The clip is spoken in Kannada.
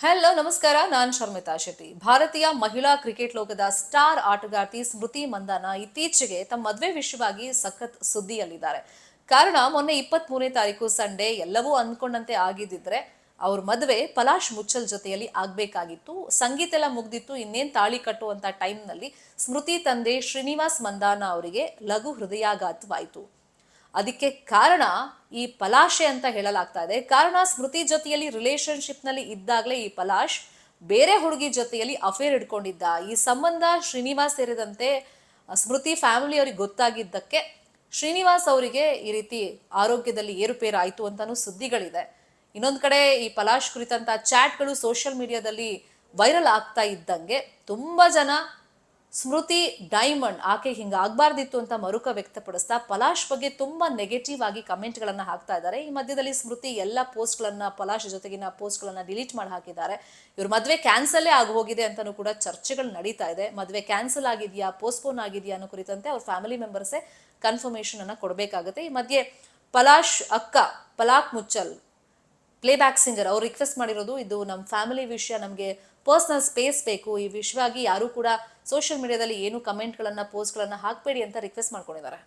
ಹಲೋ ನಮಸ್ಕಾರ, ನಾನು ಶರ್ಮಿತಾ ಶೆಟ್ಟಿ. ಭಾರತೀಯ ಮಹಿಳಾ ಕ್ರಿಕೆಟ್ ಲೋಕದ ಸ್ಟಾರ್ ಆಟಗಾರ್ತಿ ಸ್ಮೃತಿ ಮಂದಾನ ಇತ್ತೀಚೆಗೆ ತಮ್ಮ ಮದುವೆ ವಿಷಯವಾಗಿ ಸಖತ್ ಸುದ್ದಿಯಲ್ಲಿದ್ದಾರೆ. ಕಾರಣ ಮೊನ್ನೆ 23ನೇ ತಾರೀಕು ಸಂಡೇ ಎಲ್ಲವೂ ಅಂದ್ಕೊಂಡಂತೆ ಆಗಿದ್ದಿದ್ರೆ ಅವ್ರ ಮದುವೆ ಪಲಾಶ್ ಮುಚ್ಚಲ್ ಜೊತೆಯಲ್ಲಿ ಆಗ್ಬೇಕಾಗಿತ್ತು. ಸಂಗೀತ ಎಲ್ಲ ಮುಗ್ದಿತ್ತು, ಇನ್ನೇನ್ ತಾಳಿ ಕಟ್ಟುವಂತ ಟೈಮ್ನಲ್ಲಿ ಸ್ಮೃತಿ ತಂದೆ ಶ್ರೀನಿವಾಸ್ ಮಂದಾನ ಅವರಿಗೆ ಲಘು ಹೃದಯಾಘಾತವಾಯಿತು. ಅದಕ್ಕೆ ಕಾರಣ ಈ ಪಲಾಶೆ ಅಂತ ಹೇಳಲಾಗ್ತಾ ಇದೆ. ಕಾರಣ ಸ್ಮೃತಿ ಜೊತೆಯಲ್ಲಿ ರಿಲೇಶನ್ಶಿಪ್ ನಲ್ಲಿ ಇದ್ದಾಗಲೇ ಈ ಪಲಾಶ್ ಬೇರೆ ಹುಡುಗಿ ಜೊತೆಯಲ್ಲಿ ಅಫೇರ್ ಇಟ್ಕೊಂಡಿದ್ದ. ಈ ಸಂಬಂಧ ಶ್ರೀನಿವಾಸ್ ಸೇರಿದಂತೆ ಸ್ಮೃತಿ ಫ್ಯಾಮಿಲಿ ಅವ್ರಿಗೆ ಗೊತ್ತಾಗಿದ್ದಕ್ಕೆ ಶ್ರೀನಿವಾಸ್ ಅವರಿಗೆ ಈ ರೀತಿ ಆರೋಗ್ಯದಲ್ಲಿ ಏರುಪೇರು ಆಯ್ತು ಅಂತಾನು ಸುದ್ದಿಗಳಿದೆ. ಇನ್ನೊಂದ್ ಕಡೆ ಈ ಪಲಾಶ್ ಕುರಿತಂತ ಚಾಟ್ಗಳು ಸೋಷಿಯಲ್ ಮೀಡಿಯಾದಲ್ಲಿ ವೈರಲ್ ಆಗ್ತಾ ಇದ್ದಂಗೆ ತುಂಬಾ ಜನ ಸ್ಮೃತಿ ಡೈಮಂಡ್ ಆಕೆ ಹಿಂಗ ಆಗ್ಬಾರ್ದಿತ್ತು ಅಂತ ಮರುಕ ವ್ಯಕ್ತಪಡಿಸ್ತಾ ಪಲಾಶ್ ಬಗ್ಗೆ ತುಂಬಾ ನೆಗೆಟಿವ್ ಆಗಿ ಕಮೆಂಟ್ ಗಳನ್ನ ಹಾಕ್ತಾ ಇದ್ದಾರೆ. ಈ ಮಧ್ಯದಲ್ಲಿ ಸ್ಮೃತಿ ಎಲ್ಲ ಪೋಸ್ಟ್ ಗಳನ್ನ ಪಲಾಶ್ ಜೊತೆಗಿನ ಪೋಸ್ಟ್ ಗಳನ್ನ ಡಿಲೀಟ್ ಮಾಡಿ ಹಾಕಿದ್ದಾರೆ. ಇವ್ರ ಮದ್ವೆ ಕ್ಯಾನ್ಸಲ್ಲೇ ಆಗಿ ಹೋಗಿದೆ ಅಂತಾನೂ ಕೂಡ ಚರ್ಚೆಗಳು ನಡೀತಾ ಇದೆ. ಮದ್ವೆ ಕ್ಯಾನ್ಸಲ್ ಆಗಿದೆಯಾ, ಪೋಸ್ಟ್ಪೋನ್ ಆಗಿದೆಯಾ ಅನ್ನೋ ಕುರಿತಂತೆ ಅವ್ರ ಫ್ಯಾಮಿಲಿ ಮೆಂಬರ್ಸೇ ಕನ್ಫರ್ಮೇಶನ್ ಅನ್ನ ಕೊಡಬೇಕಾಗುತ್ತೆ. ಈ ಮಧ್ಯೆ ಪಲಾಶ್ ಅಕ್ಕ ಪಲಾಕ್ ಮುಚ್ಚಲ್ ಪ್ಲೇಬ್ಯಾಕ್ ಸಿಂಗರ್ ಅವ್ರು ರಿಕ್ವೆಸ್ಟ್ ಮಾಡಿರೋದು, ಇದು ನಮ್ಮ ಫ್ಯಾಮಿಲಿ ವಿಷಯ, ನಮಗೆ ಪರ್ಸನಲ್ ಸ್ಪೇಸ್ ಬೇಕು, ಈ ವಿಷಯವಾಗಿ ಯಾರು ಕೂಡ ಸೋಷಿಯಲ್ ಮೀಡಿಯಾದಲ್ಲಿ ಏನು ಕಮೆಂಟ್ಗಳನ್ನ ಪೋಸ್ಟ್ಗಳನ್ನ ಹಾಕಬೇಡಿ ಅಂತ ರಿಕ್ವೆಸ್ಟ್ ಮಾಡ್ಕೊಂಡಿದ್ದಾರೆ.